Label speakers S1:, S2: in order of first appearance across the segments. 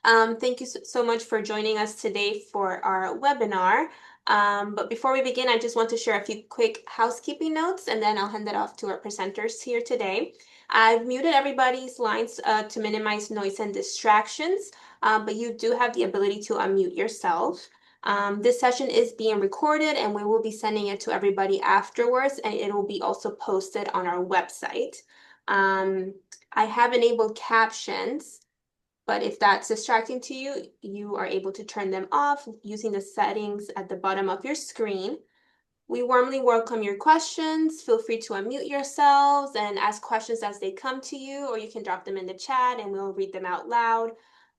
S1: Thank you so much for joining us today for our webinar. But before we begin, I just want to share a few quick housekeeping notes, and then I'll hand it off to our presenters here today. I've muted everybody's lines to minimize noise and distractions, but you do have the ability to unmute yourself. This session is being recorded, and we will be sending it to everybody afterwards, and it will be also posted on our website. I have enabled captions. But if that's distracting to you, you are able to turn them off using the settings at the bottom of your screen. We warmly welcome your questions. Feel free to unmute yourselves and ask questions as they come to you, or you can drop them in the chat and we'll read them out loud.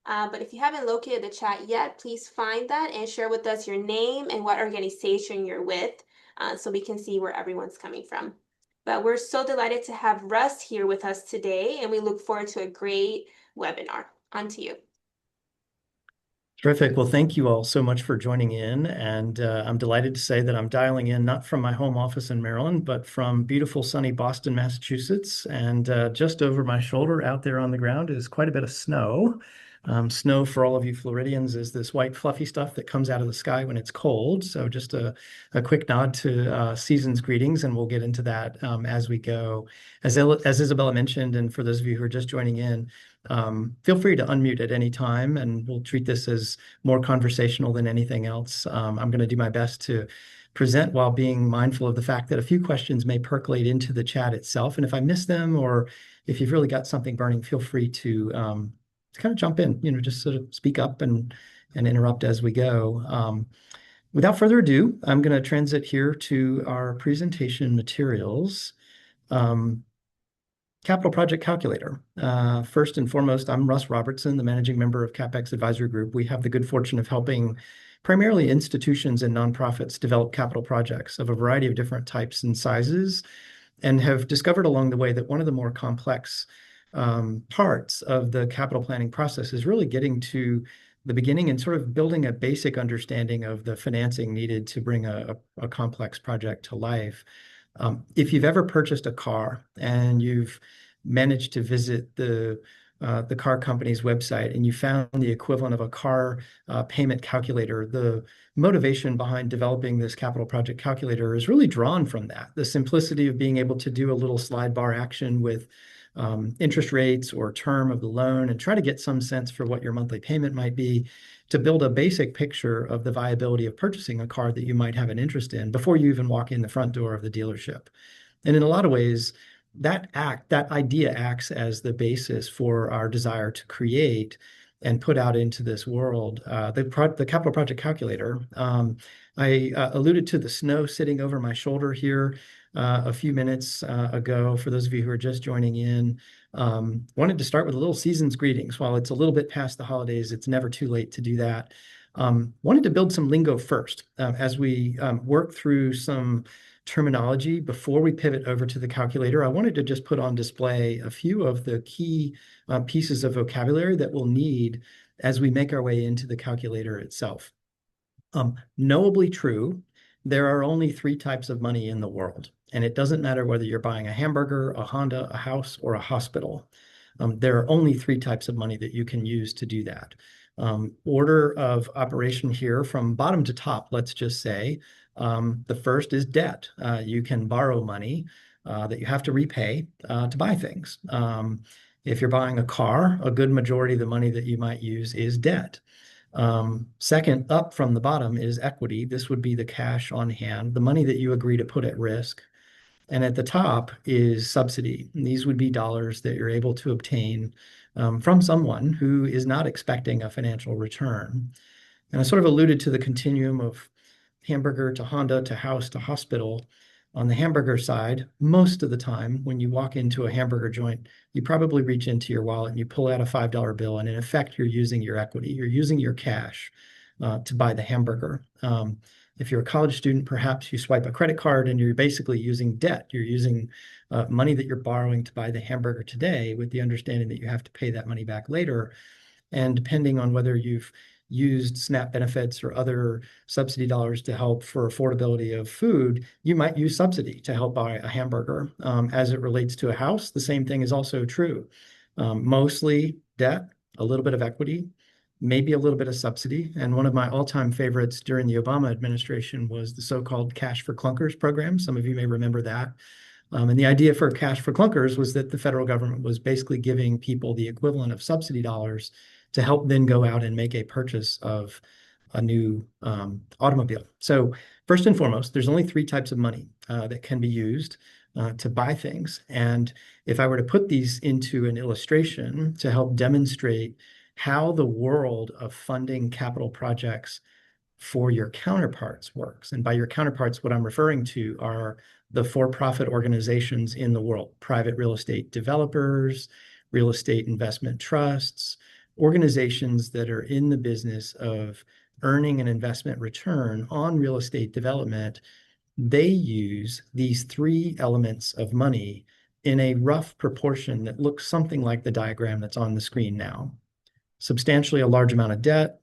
S1: But if you haven't located the chat yet, please find that and share with us your name and what organization you're with so we can see where everyone's coming from. But we're so delighted to have Russ here with us today, and we look forward to a great webinar. On to you.
S2: Terrific. Well, thank you all so much for joining in. And I'm delighted to say that I'm dialing in not from my home office in Maryland, but from beautiful sunny Boston, Massachusetts. And just over my shoulder out there on the ground is quite a bit of snow. Snow, for all of you Floridians, is this white fluffy stuff that comes out of the sky when it's cold. So just a quick nod to season's greetings, and we'll get into that as we go. As Isabella mentioned, and for those of you who are just joining in, feel free to unmute at any time, and we'll treat this as more conversational than anything else. I'm going to do my best to present while being mindful of the fact that a few questions may percolate into the chat itself. And if I miss them, or if you've really got something burning, feel free to kind of jump in, just sort of speak up and interrupt as we go. Without further ado, I'm going to transit here to our presentation materials. Capital Project Calculator. First and foremost, I'm Russ Robertson, the managing member of CapEx Advisory Group. We have the good fortune of helping primarily institutions and nonprofits develop capital projects of a variety of different types and sizes, and have discovered along the way that one of the more complex parts of the capital planning process is really getting to the beginning and sort of building a basic understanding of the financing needed to bring a complex project to life. If you've ever purchased a car and you've managed to visit the car company's website and you found the equivalent of a car payment calculator, the motivation behind developing this capital project calculator is really drawn from that. The simplicity of being able to do a little slide bar action with interest rates or term of the loan and try to get some sense for what your monthly payment might be, to build a basic picture of the viability of purchasing a car that you might have an interest in before you even walk in the front door of the dealership. And in a lot of ways, that idea acts as the basis for our desire to create and put out into this world the capital project calculator. I alluded to the snow sitting over my shoulder here a few minutes ago. For those of you who are just joining in, wanted to start with a little season's greetings. While it's a little bit past the holidays, it's never too late to do that. Wanted to build some lingo first as we work through some terminology before we pivot over to the calculator. I wanted to just put on display a few of the key pieces of vocabulary that we'll need as we make our way into the calculator itself. Knowably true, there are only three types of money in the world, and it doesn't matter whether you're buying a hamburger, a Honda, a house, or a hospital. There are only three types of money that you can use to do that. Order of operation here from bottom to top, let's just say. The first is debt. You can borrow money that you have to repay to buy things. If you're buying a car, a good majority of the money that you might use is debt. Second, up from the bottom is equity. This would be the cash on hand, the money that you agree to put at risk. And at the top is subsidy. And these would be dollars that you're able to obtain from someone who is not expecting a financial return. And I sort of alluded to the continuum of hamburger to Honda to house to hospital. On the hamburger side, most of the time when you walk into a hamburger joint, you probably reach into your wallet and you pull out a $5 bill, and in effect, you're using your equity. You're using your cash to buy the hamburger. If you're a college student, perhaps you swipe a credit card and you're basically using debt. You're using money that you're borrowing to buy the hamburger today with the understanding that you have to pay that money back later. And depending on whether you've used SNAP benefits or other subsidy dollars to help for affordability of food, you might use subsidy to help buy a hamburger. As it relates to a house, the same thing is also true. Mostly debt, a little bit of equity. maybe a little bit of subsidy. And one of my all-time favorites during the Obama administration was the so-called Cash for Clunkers program. Some of you may remember that. And the idea for Cash for Clunkers was that the federal government was basically giving people the equivalent of subsidy dollars to help then go out and make a purchase of a new automobile. So first and foremost, there's only three types of money that can be used to buy things. And if I were to put these into an illustration to help demonstrate how the world of funding capital projects for your counterparts works. And by your counterparts, what I'm referring to are the for-profit organizations in the world, private real estate developers, real estate investment trusts, organizations that are in the business of earning an investment return on real estate development. They use these three elements of money in a rough proportion that looks something like the diagram that's on the screen now. Substantially a large amount of debt,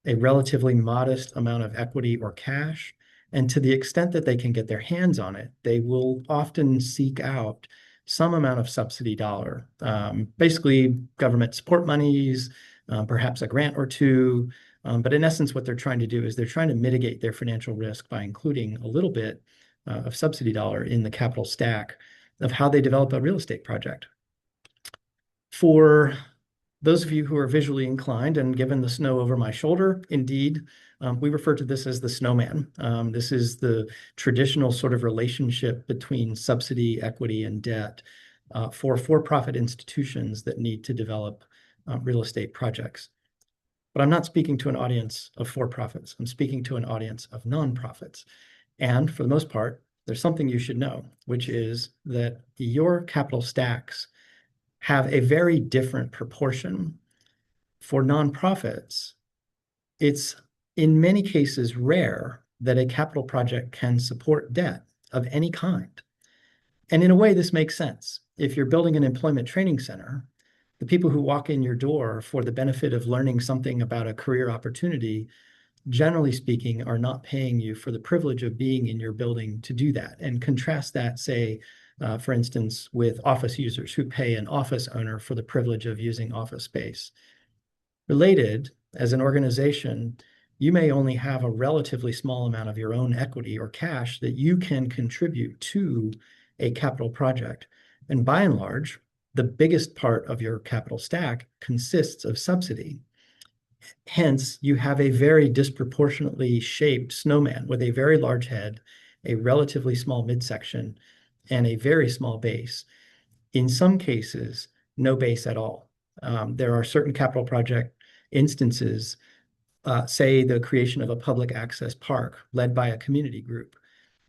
S2: a relatively modest amount of equity or cash, and to the extent that they can get their hands on it, they will often seek out some amount of subsidy dollar, basically government support monies, perhaps a grant or two. But in essence, what they're trying to do is they're trying to mitigate their financial risk by including a little bit of subsidy dollar in the capital stack of how they develop a real estate project. For those of you who are visually inclined, and given the snow over my shoulder, indeed, we refer to this as the snowman. This is the traditional sort of relationship between subsidy, equity, and debt for-profit institutions that need to develop real estate projects. But I'm not speaking to an audience of for-profits. I'm speaking to an audience of nonprofits. And for the most part, there's something you should know, which is that your capital stacks have a very different proportion. For nonprofits, it's in many cases rare that a capital project can support debt of any kind. And in a way, this makes sense. If you're building an employment training center, the people who walk in your door for the benefit of learning something about a career opportunity, generally speaking, are not paying you for the privilege of being in your building to do that. And contrast that, say, for instance, with office users who pay an office owner for the privilege of using office space. Related, as an organization, you may only have a relatively small amount of your own equity or cash that you can contribute to a capital project. And by and large, the biggest part of your capital stack consists of subsidy. Hence, you have a very disproportionately shaped snowman with a very large head, a relatively small midsection, and a very small base. In some cases, no base at all. There are certain capital project instances, say the creation of a public access park led by a community group.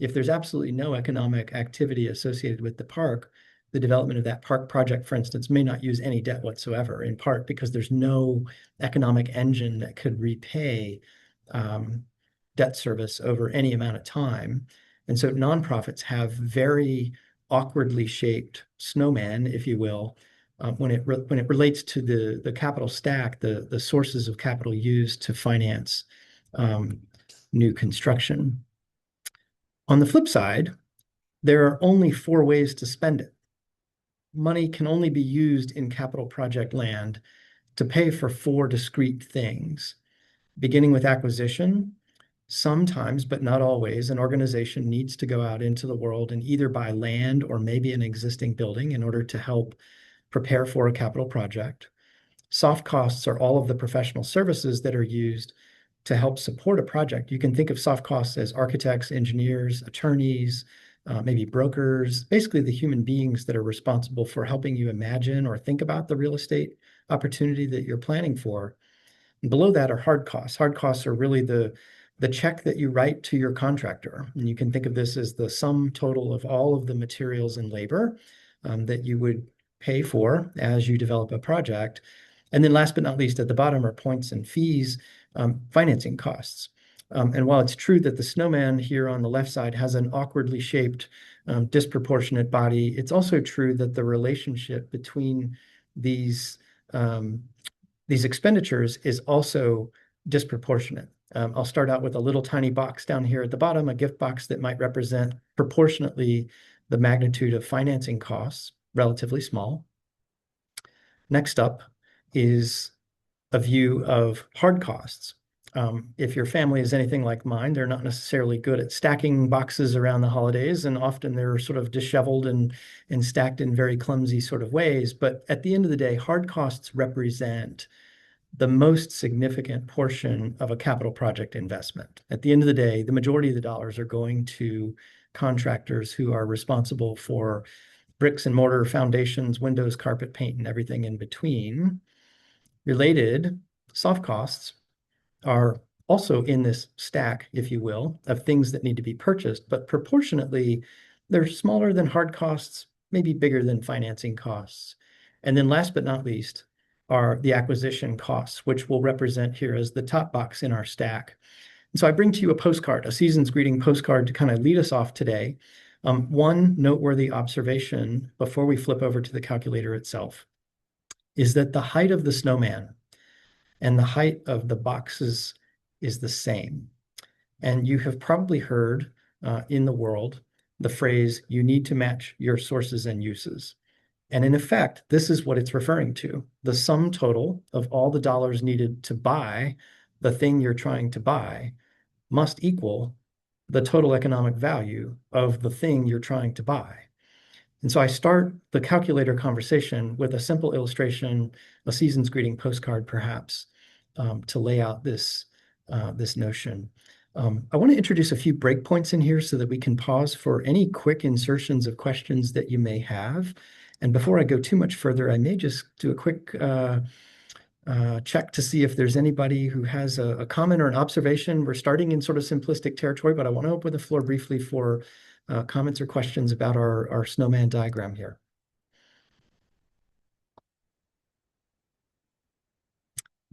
S2: If there's absolutely no economic activity associated with the park, the development of that park project, for instance, may not use any debt whatsoever, in part because there's no economic engine that could repay debt service over any amount of time. And so nonprofits have very awkwardly shaped snowmen, if you will, when it relates to the capital stack, the sources of capital used to finance new construction. On the flip side, there are only four ways to spend it. Money can only be used in capital project land to pay for four discrete things, beginning with acquisition. Sometimes, but not always, an organization needs to go out into the world and either buy land or maybe an existing building in order to help prepare for a capital project. Soft costs are all of the professional services that are used to help support a project. You can think of soft costs as architects, engineers, attorneys, maybe brokers, basically the human beings that are responsible for helping you imagine or think about the real estate opportunity that you're planning for. And below that are hard costs. Hard costs are really the check that you write to your contractor. And you can think of this as the sum total of all of the materials and labor that you would pay for as you develop a project. And then last but not least, at the bottom are points and fees, financing costs. And while it's true that the snowman here on the left side has an awkwardly shaped, disproportionate body, it's also true that the relationship between these expenditures is also disproportionate. I'll start out with a little tiny box down here at the bottom, a gift box that might represent proportionately the magnitude of financing costs, relatively small. Next up is a view of hard costs. If your family is anything like mine, they're not necessarily good at stacking boxes around the holidays, and often they're sort of disheveled and stacked in very clumsy sort of ways. But at the end of the day, hard costs represent the most significant portion of a capital project investment. At the end of the day, the majority of the dollars are going to contractors who are responsible for bricks and mortar, foundations, windows, carpet, paint, and everything in between. Related soft costs are also in this stack, if you will, of things that need to be purchased, but proportionately, they're smaller than hard costs, maybe bigger than financing costs. And then last but not least are the acquisition costs, which we'll represent here as the top box in our stack. And so I bring to you a postcard, a season's greeting postcard to kind of lead us off today. One noteworthy observation before we flip over to the calculator itself is that the height of the snowman and the height of the boxes is the same. And you have probably heard in the world the phrase, you need to match your sources and uses. And in effect, this is what it's referring to. The sum total of all the dollars needed to buy the thing you're trying to buy must equal the total economic value of the thing you're trying to buy. And so I start the calculator conversation with a simple illustration, a season's greeting postcard, perhaps, to lay out this notion. I want to introduce a few breakpoints in here so that we can pause for any quick insertions of questions that you may have. And before I go too much further, I may just do a quick check to see if there's anybody who has a comment or an observation. We're starting in sort of simplistic territory, but I want to open the floor briefly for comments or questions about our snowman diagram here.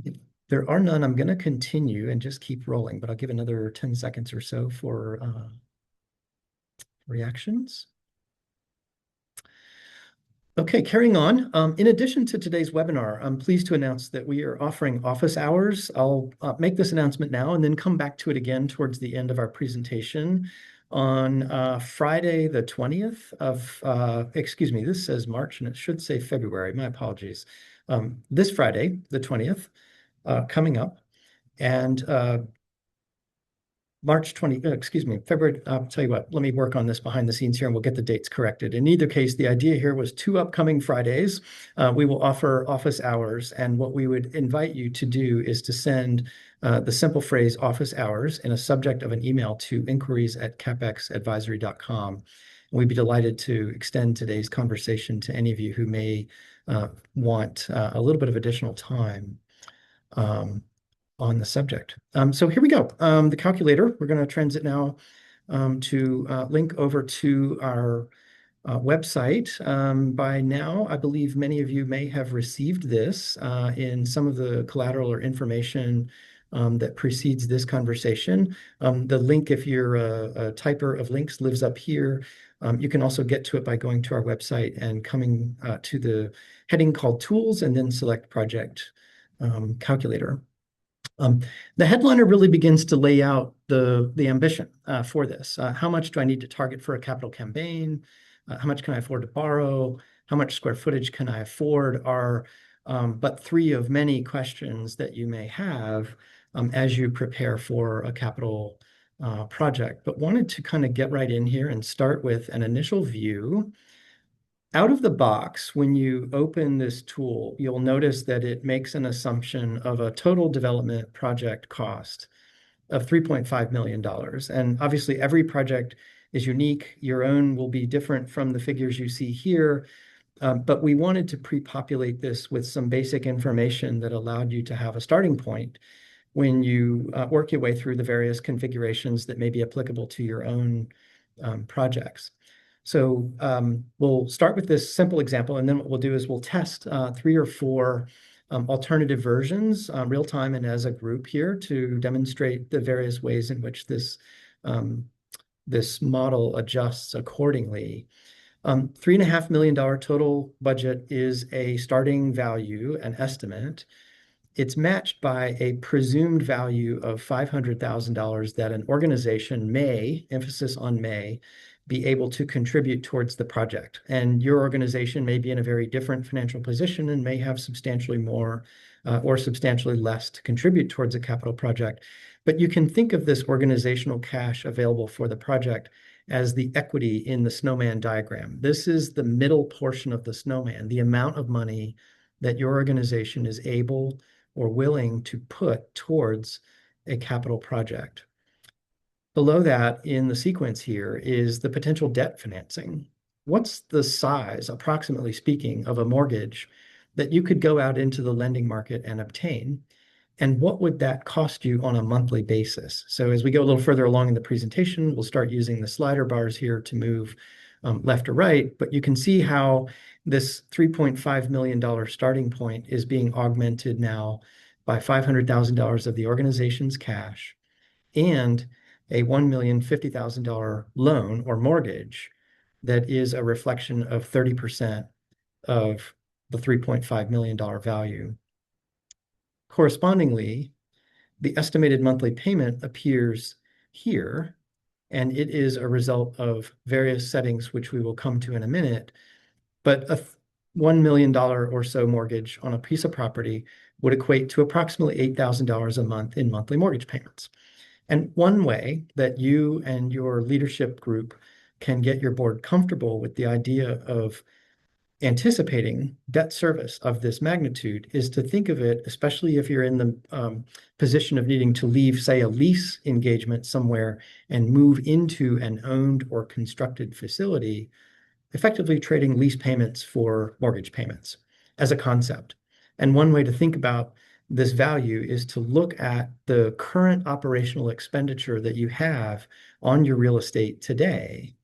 S2: If there are none, I'm going to continue and just keep rolling, but I'll give another 10 seconds or so for reactions. Okay, carrying on. In addition to today's webinar, I'm pleased to announce that we are offering office hours. I'll make this announcement now and then come back to it again towards the end of our presentation on Friday, the 20th of, excuse me, this says March and it should say February. My apologies. This Friday, the 20th, coming up, and March 20, excuse me, February, I'll tell you what, let me work on this behind the scenes here and we'll get the dates corrected. In either case, the idea here was 2 upcoming Fridays. We will offer office hours, and what we would invite you to do is to send the simple phrase office hours in a subject of an email to inquiries@capexadvisory.com. And we'd be delighted to extend today's conversation to any of you who may want a little bit of additional time on the subject. So here we go. The calculator, we're going to transit now to link over to our website. By now, I believe many of you may have received this in some of the collateral or information that precedes this conversation. The link, if you're a typer of links, lives up here. You can also get to it by going to our website and coming to the heading called Tools and then select Project Calculator. The headliner really begins to lay out the ambition for this. How much do I need to target for a capital campaign? How much can I afford to borrow? How much square footage can I afford? Are but 3 of many questions that you may have as you prepare for a capital project. But wanted to kind of get right in here and start with an initial view. Out of the box, when you open this tool, you'll notice that it makes an assumption of a total development project cost of $3.5 million. And obviously, every project is unique. Your own will be different from the figures you see here. But we wanted to pre-populate this with some basic information that allowed you to have a starting point when you work your way through the various configurations that may be applicable to your own projects. So we'll start with this simple example, and then what we'll do is we'll test 3 or 4 alternative versions real time and as a group here to demonstrate the various ways in which this model adjusts accordingly. $3.5 million total budget is a starting value, an estimate. It's matched by a presumed value of $500,000 that an organization may, emphasis on may, be able to contribute towards the project. And your organization may be in a very different financial position and may have substantially more or substantially less to contribute towards a capital project. But you can think of this organizational cash available for the project as the equity in the snowman diagram. This is the middle portion of the snowman, the amount of money that your organization is able or willing to put towards a capital project. Below that in the sequence here is the potential debt financing. What's the size, approximately speaking, of a mortgage that you could go out into the lending market and obtain? And what would that cost you on a monthly basis? So as we go a little further along in the presentation, we'll start using the slider bars here to move left or right, but you can see how this $3.5 million starting point is being augmented now by $500,000 of the organization's cash and a $1,050,000 loan or mortgage that is a reflection of 30% of the $3.5 million value. Correspondingly, the estimated monthly payment appears here, and it is a result of various settings, which we will come to in a minute. But a $1 million or so mortgage on a piece of property would equate to approximately $8,000 a month in monthly mortgage payments. And one way that you and your leadership group can get your board comfortable with the idea of anticipating debt service of this magnitude is to think of it, especially if you're in the position of needing to leave, say, a lease engagement somewhere and move into an owned or constructed facility, effectively trading lease payments for mortgage payments as a concept. And one way to think about this value is to look at the current operational expenditure that you have on your real estate today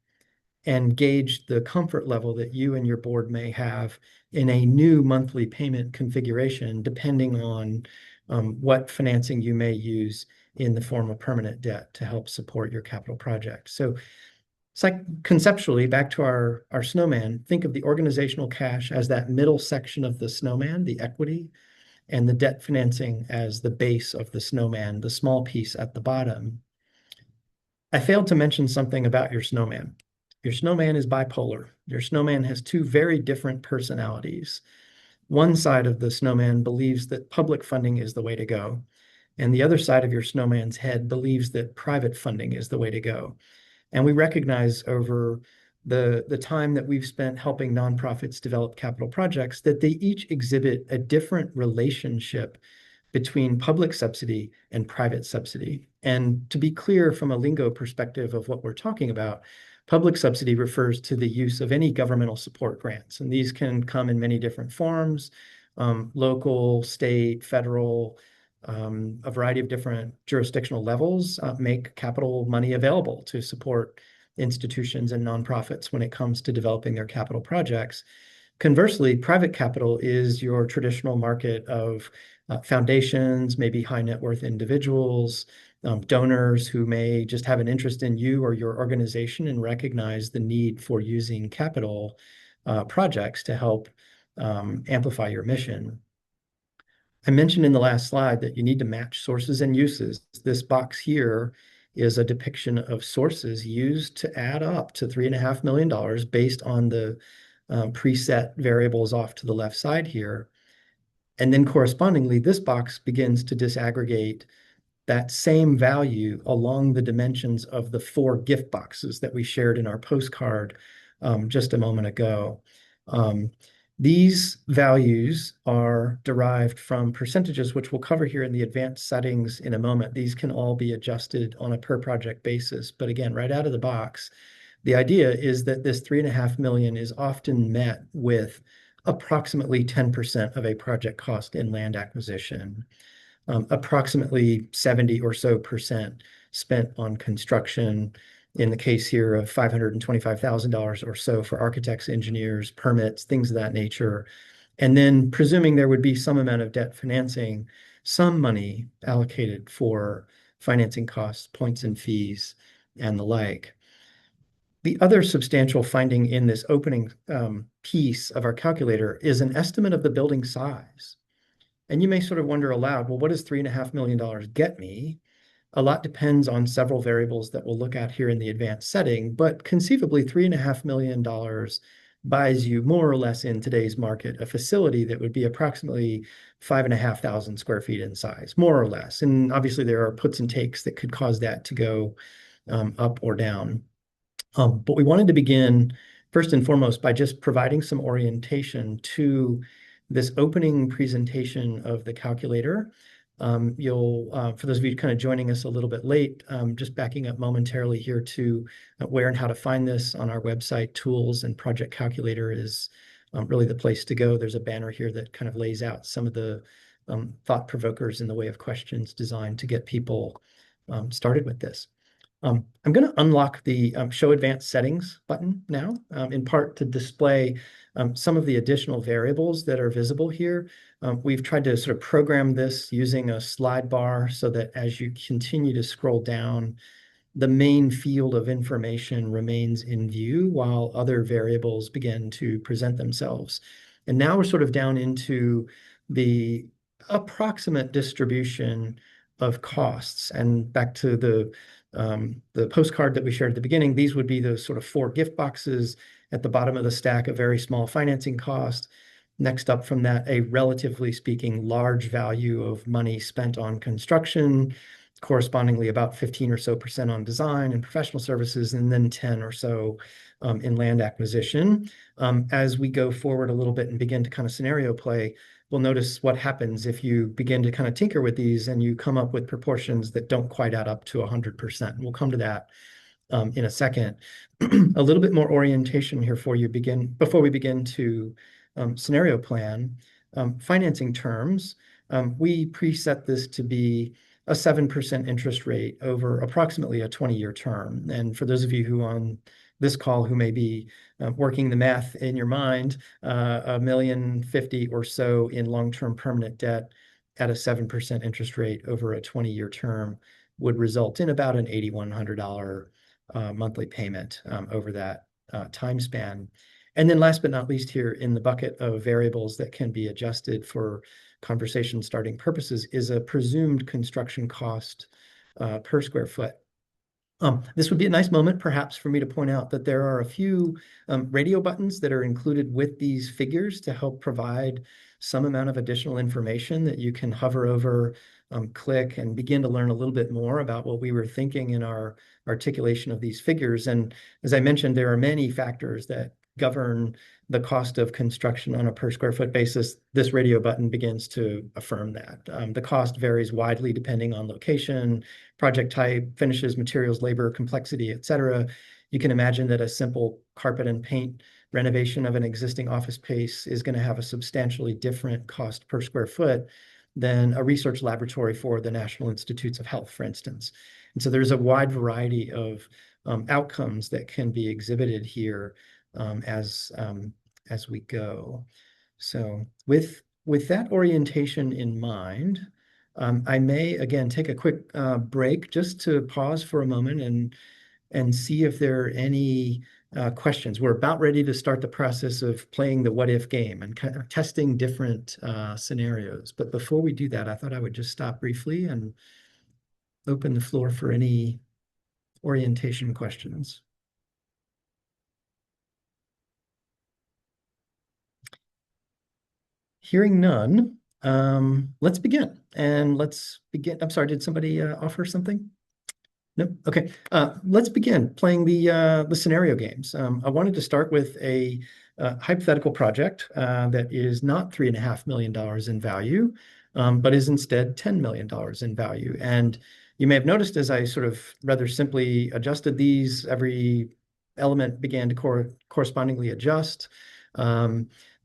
S2: and gauge the comfort level that you and your board may have in a new monthly payment configuration, depending on what financing you may use in the form of permanent debt to help support your capital project. So it's like conceptually, back to our snowman, think of the organizational cash as that middle section of the snowman, the equity, and the debt financing as the base of the snowman, the small piece at the bottom. I failed to mention something about your snowman. Your snowman is bipolar. Your snowman has two very different personalities. One side of the snowman believes that public funding is the way to go, and the other side of your snowman's head believes that private funding is the way to go. And we recognize over the time that we've spent helping nonprofits develop capital projects that they each exhibit a different relationship between public subsidy and private subsidy. And to be clear from a lingo perspective of what we're talking about, public subsidy refers to the use of any governmental support grants. And these can come in many different forms, local, state, federal, a variety of different jurisdictional levels make capital money available to support institutions and nonprofits when it comes to developing their capital projects. Conversely, private capital is your traditional market of foundations, maybe high net worth individuals, donors who may just have an interest in you or your organization and recognize the need for using capital projects to help amplify your mission. I mentioned in the last slide that you need to match sources and uses. This box here is a depiction of sources used to add up to $3.5 million based on the preset variables off to the left side here. And then correspondingly, this box begins to disaggregate that same value along the dimensions of the 4 gift boxes that we shared in our postcard just a moment ago. These values are derived from percentages, which we'll cover here in the advanced settings in a moment. These can all be adjusted on a per project basis. But again, right out of the box, the idea is that this $3.5 million is often met with approximately 10% of a project cost in land acquisition, approximately 70 or so percent spent on construction, in the case here of $525,000 or so for architects, engineers, permits, things of that nature. And then presuming there would be some amount of debt financing, some money allocated for financing costs, points and fees, and the like. The other substantial finding in this opening piece of our calculator is an estimate of the building size. And you may sort of wonder aloud, well, what does $3.5 million get me? A lot depends on several variables that we'll look at here in the advanced setting, but conceivably $3.5 million buys you more or less in today's market a facility that would be approximately 5,500 square feet in size, more or less. And obviously there are puts and takes that could cause that to go up or down. But we wanted to begin first and foremost by just providing some orientation to this opening presentation of the calculator. For those of you kind of joining us a little bit late, just backing up momentarily here to where and how to find this on our website, tools and project calculator is really the place to go. There's a banner here that kind of lays out some of the thought provokers in the way of questions designed to get people started with this. I'm going to unlock the Show Advanced Settings button now, in part to display some of the additional variables that are visible here. We've tried to sort of program this using a slide bar so that as you continue to scroll down, the main field of information remains in view while other variables begin to present themselves. And now we're sort of down into the approximate distribution of costs. And back to the postcard that we shared at the beginning, these would be those sort of 4 gift boxes at the bottom of the stack, a very small financing cost. Next up from that, a relatively speaking large value of money spent on construction, correspondingly about 15 or so percent on design and professional services, and then 10 or so in land acquisition. As we go forward a little bit and begin to kind of scenario play, we'll notice what happens if you begin to kind of tinker with these and you come up with proportions that don't quite add up to 100%. And we'll come to that in a second. A little bit more orientation here for you before we begin to scenario plan. Financing terms, we preset this to be a 7% interest rate over approximately a 20-year term. And for those of you who on this call who may be working the math in your mind, $1,050,000 or so in long-term permanent debt at a 7% interest rate over a 20-year term would result in about an $8,100 monthly payment over that time span. And then last but not least here in the bucket of variables that can be adjusted for conversation starting purposes is a presumed construction cost per square foot. This would be a nice moment, perhaps, for me to point out that there are a few radio buttons that are included with these figures to help provide some amount of additional information that you can hover over, click, and begin to learn a little bit more about what we were thinking in our articulation of these figures. And as I mentioned, there are many factors that govern the cost of construction on a per square foot basis. This radio button begins to affirm that. The cost varies widely depending on location, project type, finishes, materials, labor, complexity, et cetera. You can imagine that a simple carpet and paint renovation of an existing office space is going to have a substantially different cost per square foot than a research laboratory for the National Institutes of Health, for instance. And so there's a wide variety of outcomes that can be exhibited here as we go. So with that orientation in mind, I may again take a quick break just to pause for a moment and see if there are any questions. We're about ready to start the process of playing the what if game and kind of testing different scenarios. But before we do that, I thought I would just stop briefly and open the floor for any orientation questions. Hearing none, let's begin. And let's begin. I'm sorry, did somebody offer something? No? Okay. Let's begin playing the scenario games. I wanted to start with a hypothetical project that is not $3.5 million in value, but is instead $10 million in value. And you may have noticed as I sort of rather simply adjusted these, every element began to correspondingly adjust.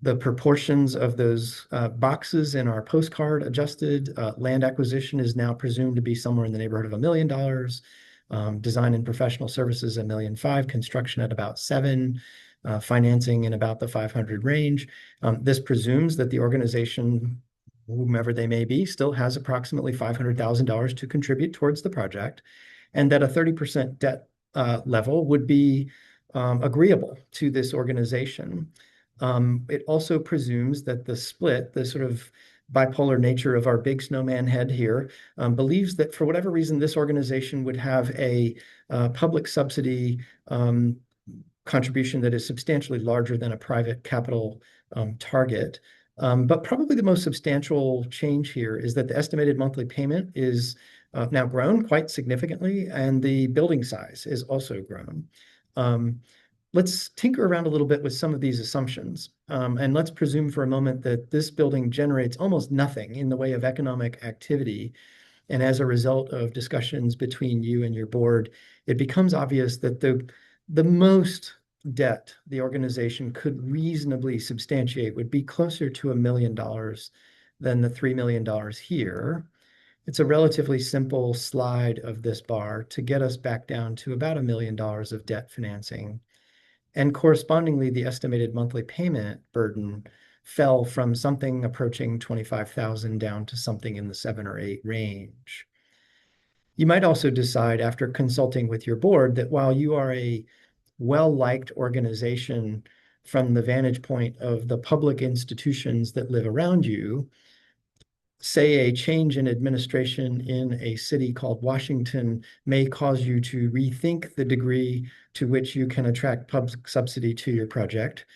S2: The proportions of those boxes in our postcard adjusted. Land acquisition is now presumed to be somewhere in the neighborhood of $1 million. Design and professional services, $1.5 million. Construction at about $7 million. Financing in about the 500 range. This presumes that the organization, whomever they may be, still has approximately $500,000 to contribute towards the project, and that a 30% debt level would be agreeable to this organization. It also presumes that the split, the sort of bipolar nature of our big snowman head here, believes that for whatever reason, this organization would have a public subsidy contribution that is substantially larger than a private capital target. But probably the most substantial change here is that the estimated monthly payment is now grown quite significantly, and the building size is also grown. Let's tinker around a little bit with some of these assumptions. And let's presume for a moment that this building generates almost nothing in the way of economic activity. And as a result of discussions between you and your board, it becomes obvious that the most debt the organization could reasonably substantiate would be closer to $1 million than the $3 million here. It's a relatively simple slide of this bar to get us back down to about $1 million of debt financing. And correspondingly, the estimated monthly payment burden fell from something approaching 25,000 down to something in the 7 or 8 range. You might also decide after consulting with your board that while you are a well-liked organization from the vantage point of the public institutions that live around you, say a change in administration in a city called Washington may cause you to rethink the degree to which you can attract public subsidy to your project.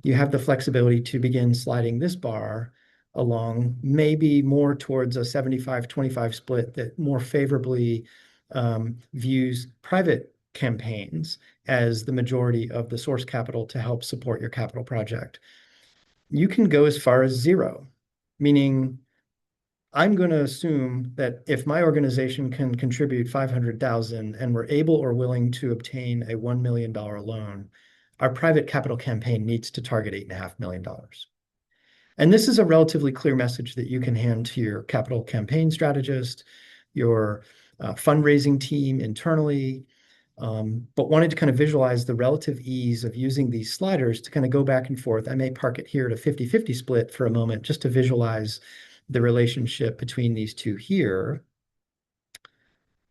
S2: You have the flexibility to begin sliding this bar along, maybe more towards a 75-25 split that more favorably views private campaigns as the majority of the source capital to help support your capital project. You can go as far as zero, meaning I'm going to assume that if my organization can contribute 500,000 and we're able or willing to obtain a $1 million loan, our private capital campaign needs to target $8.5 million. And this is a relatively clear message that you can hand to your capital campaign strategist, your fundraising team internally, but wanted to kind of visualize the relative ease of using these sliders to kind of go back and forth. I may park it here at a 50-50 split for a moment just to visualize the relationship between these two here.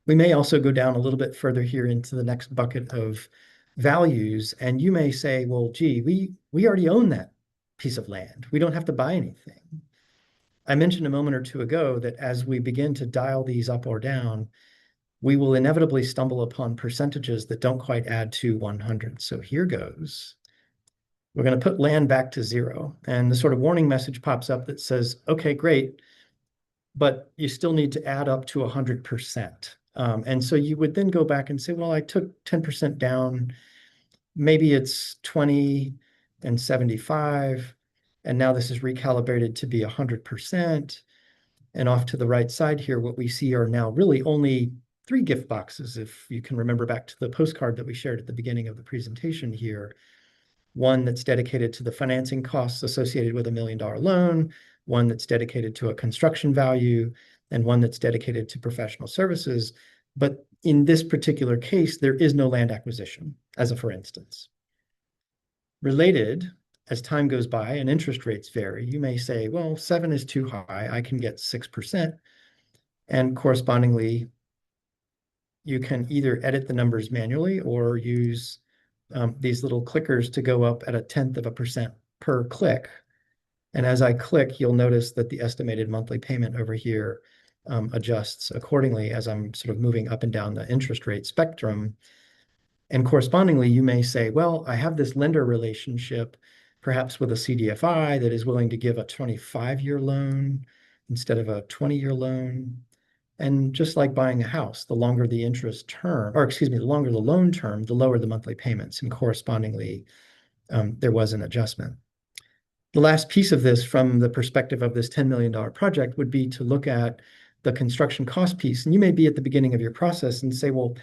S2: We may also go down a little bit further here into the next bucket of values, and you may say, well, gee, we already own that piece of land. We don't have to buy anything. I mentioned a moment or two ago that as we begin to dial these up or down, we will inevitably stumble upon percentages that don't quite add to 100. So here goes. We're going to put land back to 0. And the sort of warning message pops up that says, okay, great, but you still need to add up to 100%. And so you would then go back and say, well, I took 10% down. Maybe it's 20 and 75. And now this is recalibrated to be 100%. And off to the right side here, what we see are now really only 3 gift boxes, if you can remember back to the postcard that we shared at the beginning of the presentation here. One that's dedicated to the financing costs associated with $1 million loan, one that's dedicated to a construction value, and one that's dedicated to professional services. But in this particular case, there is no land acquisition, as a for instance. Related, as time goes by and interest rates vary, you may say, well, 7 is too high, I can get 6%. And correspondingly, you can either edit the numbers manually or use these little clickers to go up at 0.1% per click. And as I click, you'll notice that the estimated monthly payment over here adjusts accordingly as I'm sort of moving up and down the interest rate spectrum. And correspondingly, you may say, well, I have this lender relationship, perhaps with a CDFI that is willing to give a 25-year loan instead of a 20-year loan. And just like buying a house, the longer the interest term, or excuse me, the longer the loan term, the lower the monthly payments. And correspondingly, there was an adjustment. The last piece of this from the perspective of this $10 million project would be to look at the construction cost piece. And you may be at the beginning of your process and say, well,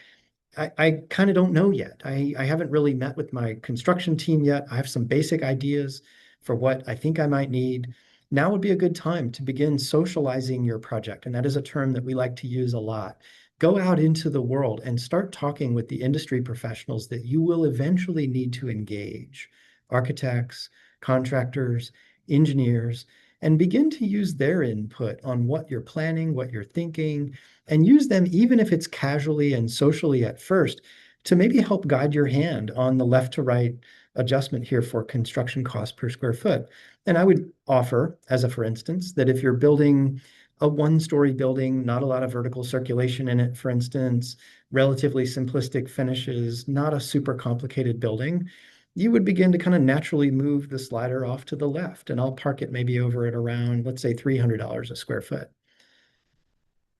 S2: I kind of don't know yet. I haven't really met with my construction team yet. I have some basic ideas for what I think I might need. Now would be a good time to begin socializing your project. And that is a term that we like to use a lot. Go out into the world and start talking with the industry professionals that you will eventually need to engage, architects, contractors, engineers, and begin to use their input on what you're planning, what you're thinking, and use them, even if it's casually and socially at first, to maybe help guide your hand on the left to right adjustment here for construction cost per square foot. And I would offer, as a for instance, that if you're building a one-story building, not a lot of vertical circulation in it, for instance, relatively simplistic finishes, not a super complicated building, you would begin to kind of naturally move the slider off to the left, and I'll park it maybe over at around, let's say, $300 a square foot.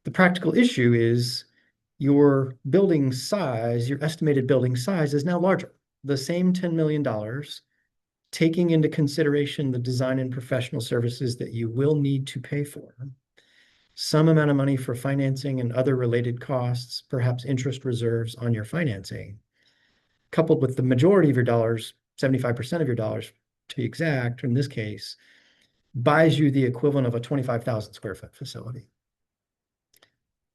S2: The practical issue is your building size, your estimated building size is now larger. The same $10 million, taking into consideration the design and professional services that you will need to pay for, some amount of money for financing and other related costs, perhaps interest reserves on your financing, coupled with the majority of your dollars, 75% of your dollars to be exact, in this case, buys you the equivalent of a 25,000 square foot facility.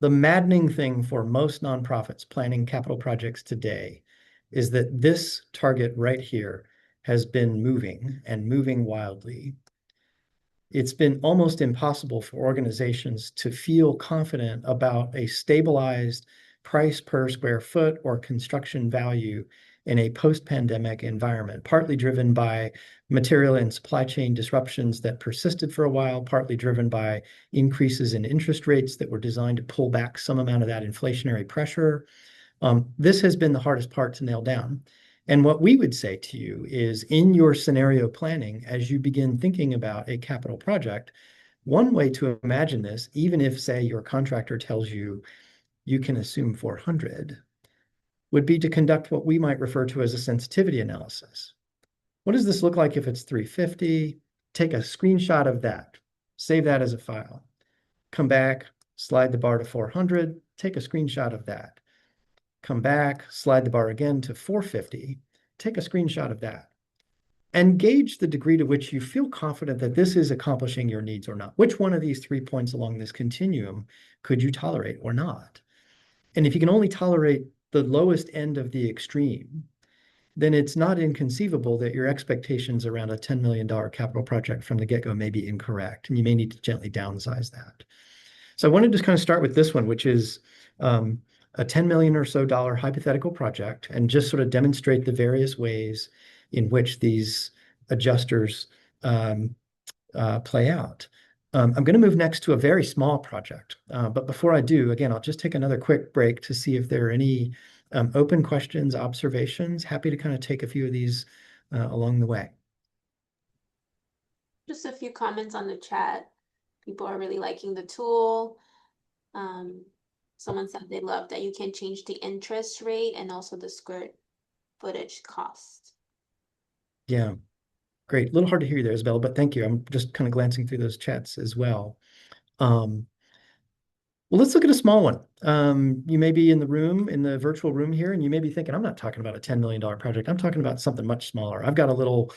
S2: The maddening thing for most nonprofits planning capital projects today is that this target right here has been moving and moving wildly. It's been almost impossible for organizations to feel confident about a stabilized price per square foot or construction value in a post-pandemic environment, partly driven by material and supply chain disruptions that persisted for a while, partly driven by increases in interest rates that were designed to pull back some amount of that inflationary pressure. This has been the hardest part to nail down. And what we would say to you is in your scenario planning, as you begin thinking about a capital project, one way to imagine this, even if, say, your contractor tells you you can assume 400, would be to conduct what we might refer to as a sensitivity analysis. What does this look like if it's 350? Take a screenshot of that, save that as a file, come back, slide the bar to 400, take a screenshot of that. Come back, slide the bar again to 450, take a screenshot of that, and gauge the degree to which you feel confident that this is accomplishing your needs or not. Which one of these 3 points along this continuum could you tolerate or not? And if you can only tolerate the lowest end of the extreme, then it's not inconceivable that your expectations around a $10 million capital project from the get-go may be incorrect, and you may need to gently downsize that. So I wanted to kind of start with this one, which is a $10 million or so hypothetical project, and just sort of demonstrate the various ways in which these adjusters play out. I'm going to move next to a very small project. But before I do, again, I'll just take another quick break to see if there are any open questions, observations. Happy to kind of take a few of these along the way.
S1: Just a few comments on the chat. People are really liking the tool. Someone said they love that you can change the interest rate and also the square footage cost.
S2: Yeah, great. A little hard to hear you there, Isabella, but thank you. I'm just kind of glancing through those chats as well. Well, let's look at a small one. You may be in the room, in the virtual room here, and you may be thinking, I'm not talking about a $10 million project. I'm talking about something much smaller. I've got a little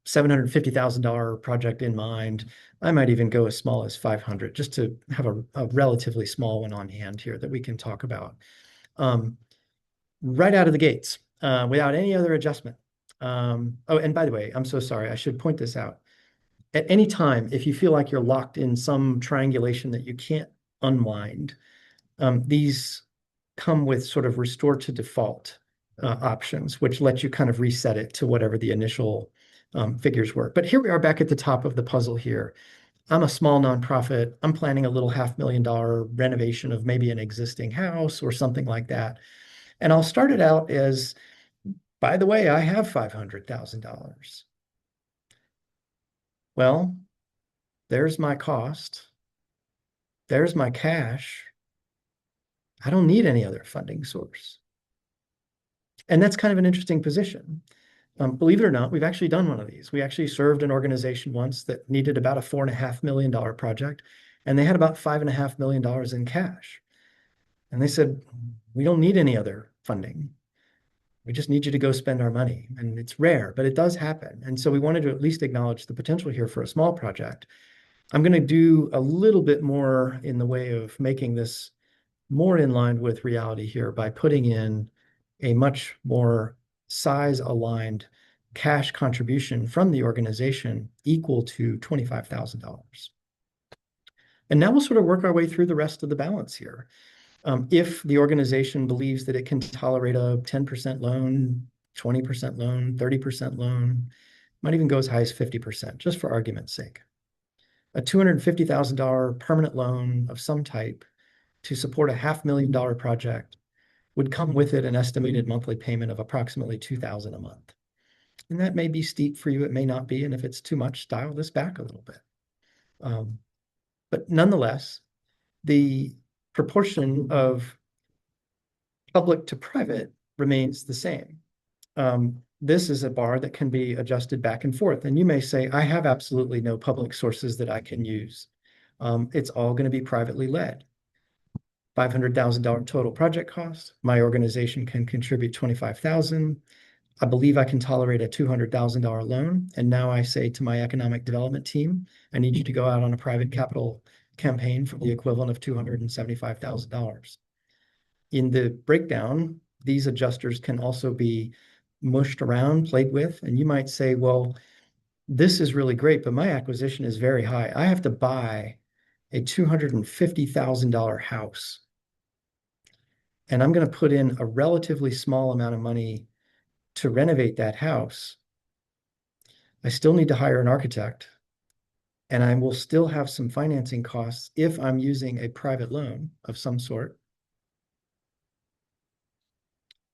S2: $750,000 project in mind. I might even go as small as 500, just to have a relatively small one on hand here that we can talk about. Right out of the gates, without any other adjustment. Oh, and by the way, I'm so sorry. I should point this out. At any time, if you feel like you're locked in some triangulation that you can't unwind, these come with sort of restore to default options, which let you kind of reset it to whatever the initial figures were. But here we are back at the top of the puzzle here. I'm a small nonprofit. I'm planning a little $500,000 renovation of maybe an existing house or something like that. And I'll start it out as, by the way, I have $500,000. Well, there's my cost. There's my cash. I don't need any other funding source. And that's kind of an interesting position. Believe it or not, we've actually done one of these. We actually served an organization once that needed about a $4.5 million project, and they had about $5.5 million in cash. And they said, we don't need any other funding. We just need you to go spend our money. And it's rare, but it does happen. And so we wanted to at least acknowledge the potential here for a small project. I'm going to do a little bit more in the way of making this more in line with reality here by putting in a much more size-aligned cash contribution from the organization equal to $25,000. And now we'll sort of work our way through the rest of the balance here. If the organization believes that it can tolerate a 10% loan, 20% loan, 30% loan, might even go as high as 50%, just for argument's sake. a $250,000 permanent loan of some type to support a $500,000 project would come with it an estimated monthly payment of approximately $2,000 a month. And that may be steep for you, it may not be. And if it's too much, dial this back a little bit. But nonetheless, the proportion of public to private remains the same. This is a bar that can be adjusted back and forth. And you may say, I have absolutely no public sources that I can use. It's all going to be privately led. $500,000 total project cost. My organization can contribute 25,000. I believe I can tolerate a $200,000 loan. And now I say to my economic development team, I need you to go out on a private capital campaign for the equivalent of $275,000. In the breakdown, these adjusters can also be mushed around, played with, and you might say, well, this is really great, but my acquisition is very high. I have to buy a $250,000 house, and I'm going to put in a relatively small amount of money to renovate that house. I still need to hire an architect, and I will still have some financing costs if I'm using a private loan of some sort.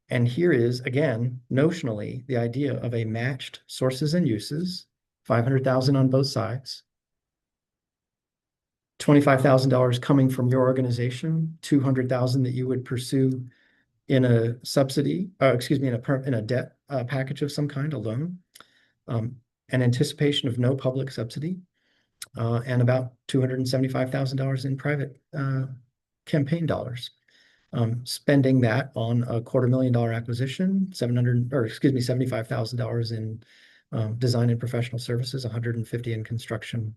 S2: And here is, again, notionally, the idea of a matched sources and uses, 500,000 on both sides, $25,000 coming from your organization, 200,000 that you would pursue in a subsidy, in a debt package of some kind, a loan, an anticipation of no public subsidy, and about $275,000 in private campaign dollars. Spending that on a $250,000 acquisition, $75,000 in design and professional services, 150 in construction,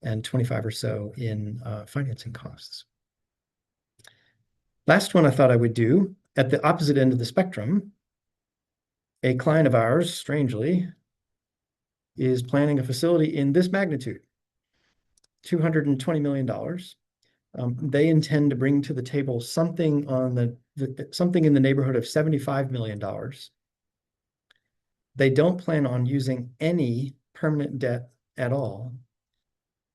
S2: and 25 or so in financing costs. Last one I thought I would do, at the opposite end of the spectrum, a client of ours, strangely, is planning a facility in this magnitude, $220 million. They intend to bring to the table something something in the neighborhood of $75 million. They don't plan on using any permanent debt at all.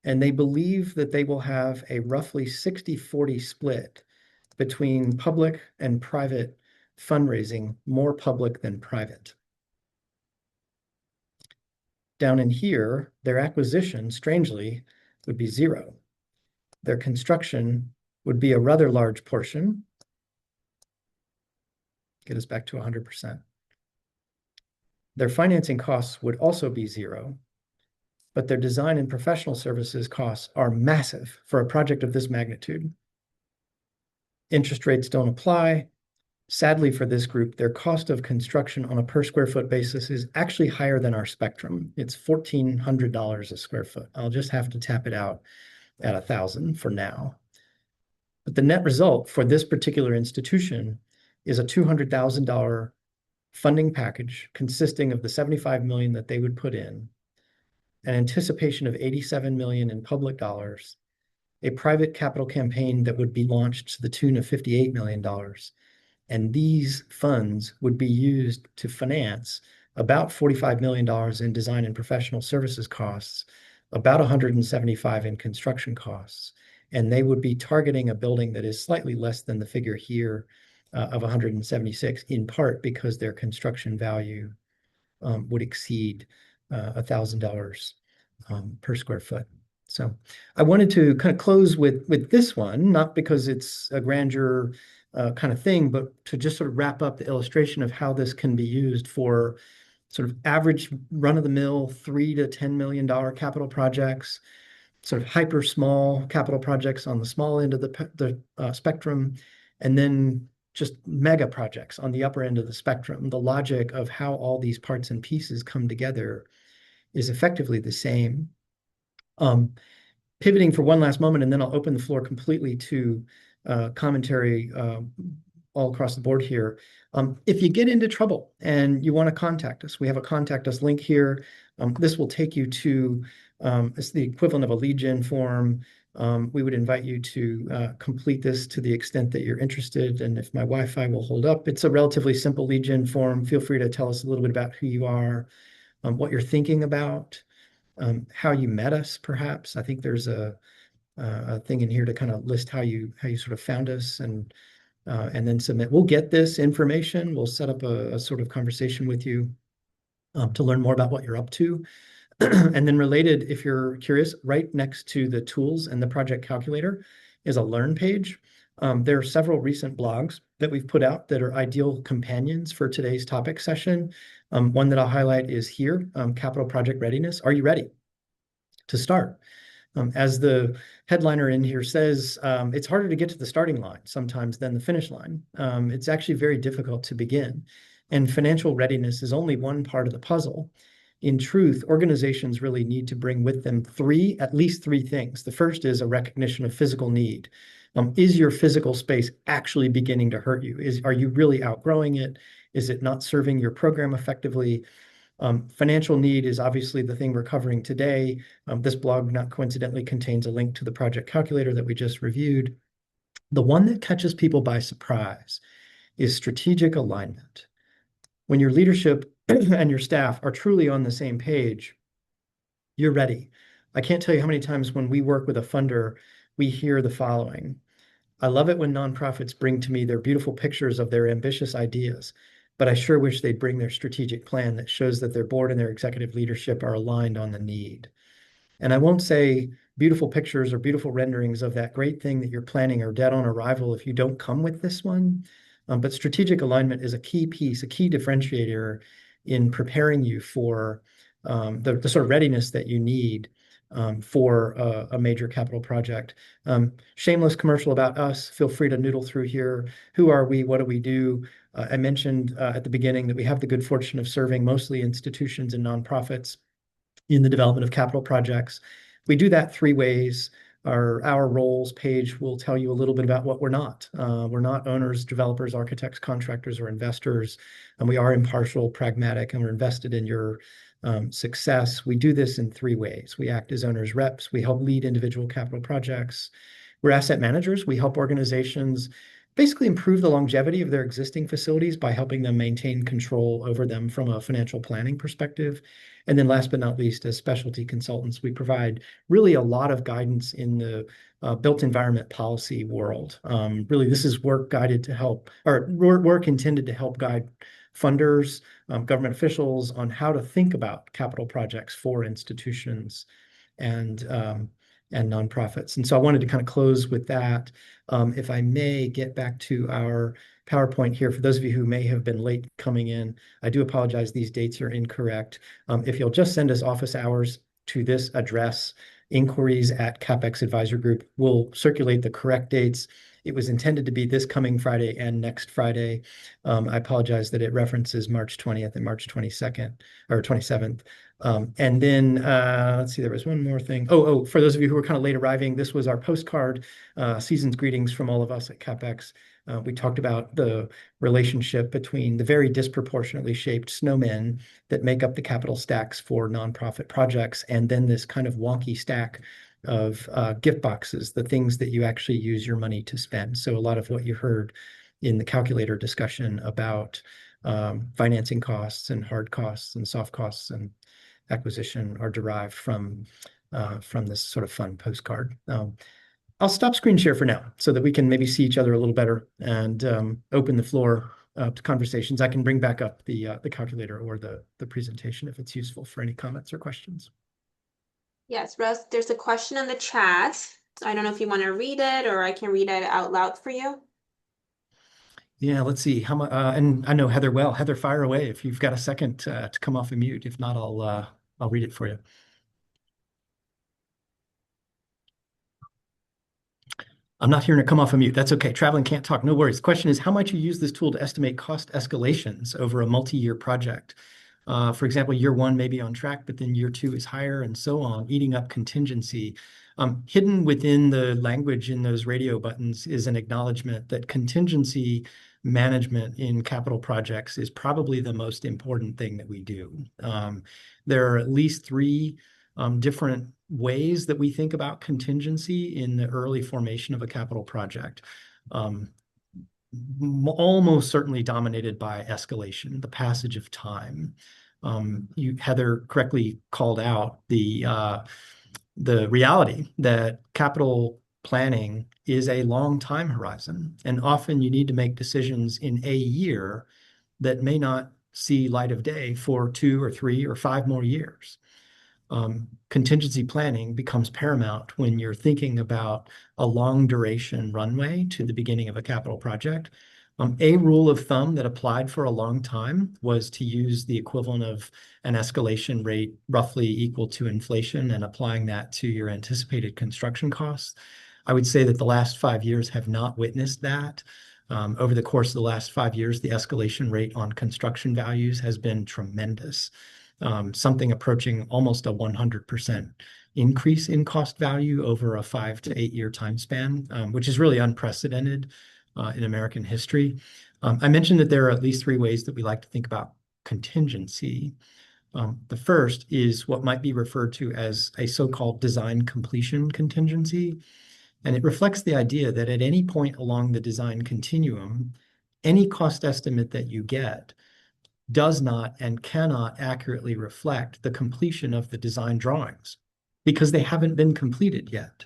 S2: And they believe that they will have a roughly 60-40 split between public and private fundraising, more public than private. Down in here, their acquisition, strangely, would be zero. Their construction would be a rather large portion, get us back to 100%. Their financing costs would also be zero, but their design and professional services costs are massive for a project of this magnitude. Interest rates don't apply. Sadly for this group, their cost of construction on a per square foot basis is actually higher than our spectrum. It's $1,400 a square foot. I'll just have to tap it out at $1,000 for now. But the net result for this particular institution is a $200,000 funding package consisting of the $75 million that they would put in, an anticipation of $87 million in public dollars, a private capital campaign that would be launched to the tune of $58 million. And these funds would be used to finance about $45 million in design and professional services costs, about 175 in construction costs. And they would be targeting a building that is slightly less than the figure here of 176, in part because their construction value would exceed $1,000 per square foot. So I wanted to kind of close with this one, not because it's a grandeur kind of thing, but to just sort of wrap up the illustration of how this can be used for sort of average run-of-the-mill $3 to $10 million capital projects, sort of hyper small capital projects on the small end of the spectrum, and then just mega projects on the upper end of the spectrum. The logic of how all these parts and pieces come together is effectively the same. Pivoting for one last moment, and then I'll open the floor completely to commentary all across the board here. If you get into trouble and you want to contact us, we have a contact us link here. This will take you to, it's the equivalent of a lead gen form. We would invite you to complete this to the extent that you're interested. And if my Wi-Fi will hold up, it's a relatively simple lead gen form. Feel free to tell us a little bit about who you are, what you're thinking about. how you met us, perhaps. I think there's a thing in here to kind of list how you sort of found us and then submit. We'll get this information. We'll set up a sort of conversation with you to learn more about what you're up to. And then related, if you're curious, right next to the tools and the project calculator is a learn page. There are several recent blogs that we've put out that are ideal companions for today's topic session. One that I'll highlight is here, Capital Project Readiness. Are you ready to start? As the headliner in here says, it's harder to get to the starting line sometimes than the finish line. It's actually very difficult to begin. And financial readiness is only one part of the puzzle. In truth, organizations really need to bring with them at least three things. The first is a recognition of physical need. Is your physical space actually beginning to hurt you? Are you really outgrowing it? Is it not serving your program effectively? Financial need is obviously the thing we're covering today. This blog, not coincidentally, contains a link to the project calculator that we just reviewed. The one that catches people by surprise is strategic alignment. When your leadership and your staff are truly on the same page, you're ready. I can't tell you how many times when we work with a funder, we hear the following. I love it when nonprofits bring to me their beautiful pictures of their ambitious ideas, but I sure wish they'd bring their strategic plan that shows that their board and their executive leadership are aligned on the need. And I won't say beautiful pictures or beautiful renderings of that great thing that you're planning are dead on arrival if you don't come with this one. But strategic alignment is a key piece, a key differentiator in preparing you for the sort of readiness that you need for a major capital project. Shameless commercial about us. Feel free to noodle through here. Who are we? What do we do? I mentioned at the beginning that we have the good fortune of serving mostly institutions and nonprofits in the development of capital projects. We do that three ways. Our roles page will tell you a little bit about what we're not. We're not owners, developers, architects, contractors, or investors. And we are impartial, pragmatic, and we're invested in your success. We do this in three ways. We act as owners' reps. We help lead individual capital projects. We're asset managers. We help organizations basically improve the longevity of their existing facilities by helping them maintain control over them from a financial planning perspective. And then last but not least, as specialty consultants, we provide really a lot of guidance in the built environment policy world. Really, this is work guided to help, or work intended to help guide funders, government officials on how to think about capital projects for institutions and nonprofits. And so I wanted to kind of close with that. If I may get back to our PowerPoint here, for those of you who may have been late coming in, I do apologize. These dates are incorrect. If you'll just send us office hours to this address, inquiries@CapEx Advisor Group, we'll circulate the correct dates. It was intended to be this coming Friday and next Friday. I apologize that it references March 20th and March 22nd or 27th. And then let's see, there was one more thing. For those of you who were kind of late arriving, this was our postcard, season's greetings from all of us at CapEx. We talked about the relationship between the very disproportionately shaped snowmen that make up the capital stacks for nonprofit projects, and then this kind of wonky stack of gift boxes, the things that you actually use your money to spend. So a lot of what you heard in the calculator discussion about financing costs and hard costs and soft costs and acquisition are derived from this sort of fun postcard. I'll stop screen share for now so that we can maybe see each other a little better and open the floor to conversations. I can bring back up the calculator or the presentation if it's useful for any comments or questions.
S1: Yes, Russ, there's a question in the chat. I don't know if you want to read it or I can read it out loud for you.
S2: Yeah, let's see how much. And I know Heather well. Heather, fire away if you've got a second to come off of mute. If not, I'll read it for you. I'm not hearing it come off of mute. That's okay. Traveling can't talk. No worries. The question is, how might you use this tool to estimate cost escalations over a multi-year project? For example, year one may be on track, but then year two is higher and so on, eating up contingency. Hidden within the language in those radio buttons is an acknowledgement that contingency management in capital projects is probably the most important thing that we do. There are at least three different ways that we think about contingency in the early formation of a capital project. Almost certainly dominated by escalation, the passage of time. Heather correctly called out the reality that capital planning is a long time horizon, and often you need to make decisions in a year that may not see light of day for 2 or 3 or 5 more years. Contingency planning becomes paramount when you're thinking about a long duration runway to the beginning of a capital project. A rule of thumb that applied for a long time was to use the equivalent of an escalation rate roughly equal to inflation and applying that to your anticipated construction costs. I would say that the last 5 years have not witnessed that. Over the course of the last 5 years, the escalation rate on construction values has been tremendous, something approaching almost a 100% increase in cost value over a 5 to 8 year time span, which is really unprecedented in American history. I mentioned that there are at least 3 ways that we like to think about contingency. The first is what might be referred to as a so-called design completion contingency. And it reflects the idea that at any point along the design continuum, any cost estimate that you get does not and cannot accurately reflect the completion of the design drawings because they haven't been completed yet.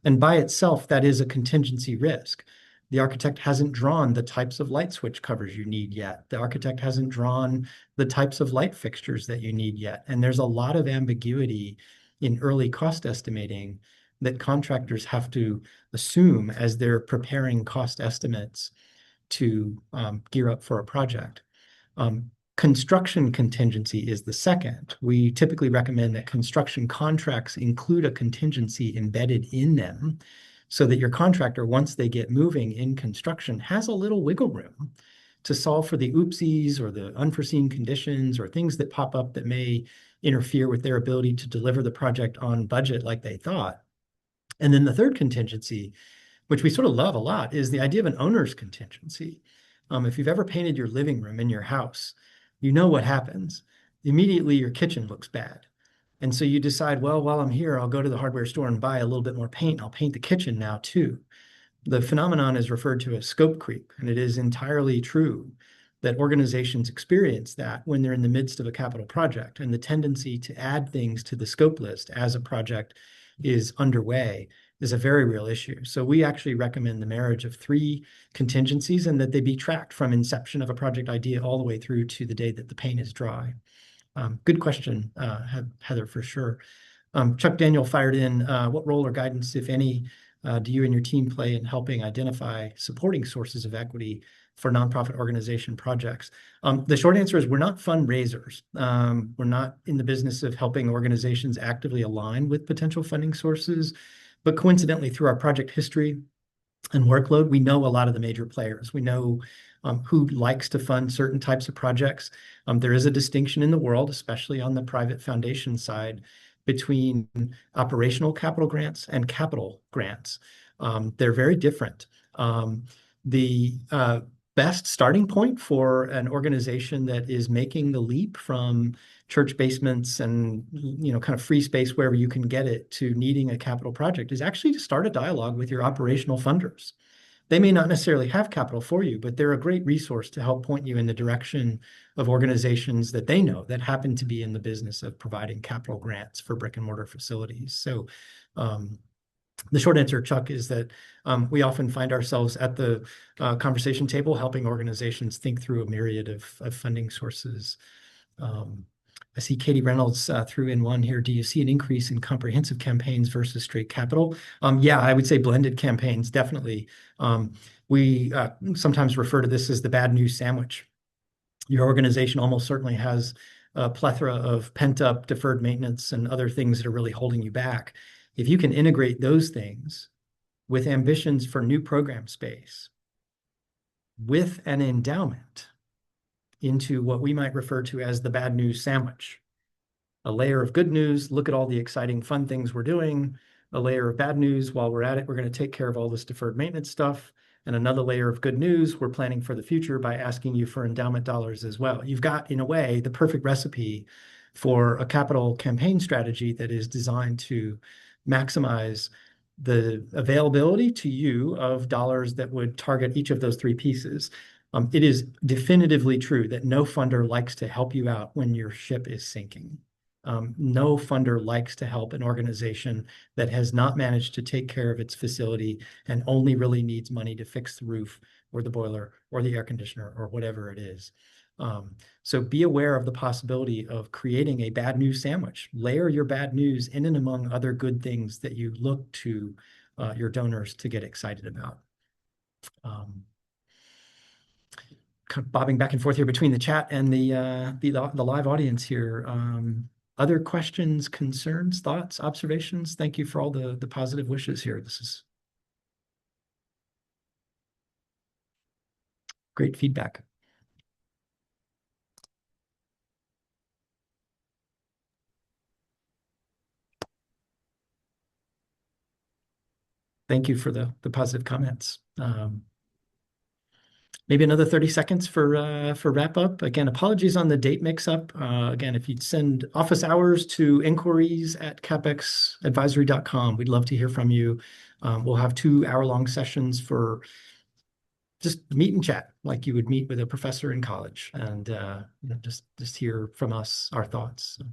S2: And by itself, that is a contingency risk. The architect hasn't drawn the types of light switch covers you need yet. The architect hasn't drawn the types of light fixtures that you need yet. And there's a lot of ambiguity in early cost estimating that contractors have to assume as they're preparing cost estimates to gear up for a project. Construction contingency is the second. We typically recommend that construction contracts include a contingency embedded in them so that your contractor, once they get moving in construction, has a little wiggle room to solve for the oopsies or the unforeseen conditions or things that pop up that may interfere with their ability to deliver the project on budget like they thought. And then the third contingency, which we sort of love a lot, is the idea of an owner's contingency. If you've ever painted your living room in your house, you know what happens. Immediately, your kitchen looks bad. And so you decide, well, while I'm here, I'll go to the hardware store and buy a little bit more paint. I'll paint the kitchen now too. The phenomenon is referred to as scope creep, and it is entirely true that organizations experience that when they're in the midst of a capital project, and the tendency to add things to the scope list as a project is underway is a very real issue. So we actually recommend the marriage of 3 contingencies and that they be tracked from inception of a project idea all the way through to the day that the paint is dry. Good question, Heather, for sure. Chuck Daniel fired in, what role or guidance, if any, do you and your team play in helping identify supporting sources of equity for nonprofit organization projects? The short answer is we're not fundraisers. We're not in the business of helping organizations actively align with potential funding sources, but coincidentally, through our project history and workload, we know a lot of the major players. We know who likes to fund certain types of projects. There is a distinction in the world, especially on the private foundation side, between operational capital grants and capital grants. They're very different. The best starting point for an organization that is making the leap from church basements and kind of free space wherever you can get it to needing a capital project is actually to start a dialogue with your operational funders. They may not necessarily have capital for you, but they're a great resource to help point you in the direction of organizations that they know that happen to be in the business of providing capital grants for brick and mortar facilities. So the short answer, Chuck, is that we often find ourselves at the conversation table helping organizations think through a myriad of funding sources. I see Katie Reynolds threw in one here. Do you see an increase in comprehensive campaigns versus straight capital? Yeah, I would say blended campaigns, definitely. We sometimes refer to this as the bad news sandwich. Your organization almost certainly has a plethora of pent-up deferred maintenance and other things that are really holding you back. If you can integrate those things with ambitions for new program space, with an endowment into what we might refer to as the bad news sandwich, a layer of good news, look at all the exciting fun things we're doing, a layer of bad news, while we're at it, we're going to take care of all this deferred maintenance stuff, and another layer of good news, we're planning for the future by asking you for endowment dollars as well. You've got, in a way, the perfect recipe for a capital campaign strategy that is designed to maximize the availability to you of dollars that would target each of those 3 pieces. It is definitively true that no funder likes to help you out when your ship is sinking. No funder likes to help an organization that has not managed to take care of its facility and only really needs money to fix the roof or the boiler or the air conditioner or whatever it is. So be aware of the possibility of creating a bad news sandwich. Layer your bad news in and among other good things that you look to your donors to get excited about. Kind of bobbing back and forth here between the chat and the live audience here. Other questions, concerns, thoughts, observations? Thank you for all the positive wishes here. This is great feedback. Thank you for the positive comments. Maybe another 30 seconds for wrap up. Again, apologies on the date mix up. Again, if you'd send office hours to inquiries@capexadvisory.com, we'd love to hear from you. We'll have 2 hour-long sessions for just meet and chat like you would meet with a professor in college, and just hear from us our thoughts. So.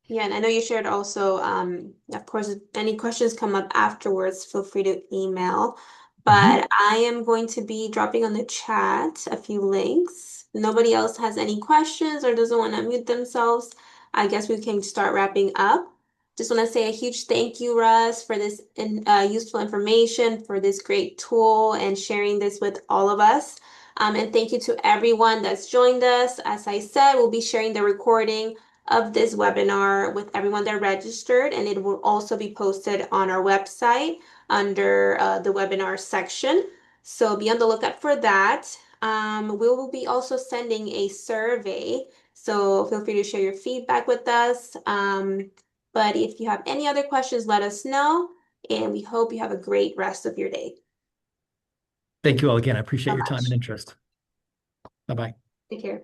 S1: Yeah, and I know you shared also, of course, if any questions come up afterwards, feel free to email.
S2: Mhm.
S1: But I am going to be dropping on the chat a few links. Nobody else has any questions or doesn't want to mute themselves. I guess we can start wrapping up. Just want to say a huge thank you, Russ, for this useful information, for this great tool, and sharing this with all of us. And thank you to everyone that's joined us. As I said, we'll be sharing the recording of this webinar with everyone that registered, and it will also be posted on our website under the webinar section. So be on the lookout for that. We will be also sending a survey, so feel free to share your feedback with us. But if you have any other questions, let us know, and we hope you have a great rest of your day.
S2: Thank you all again. I appreciate
S1: So
S2: your time and
S1: much.
S2: interest. Bye-bye.
S1: Take care.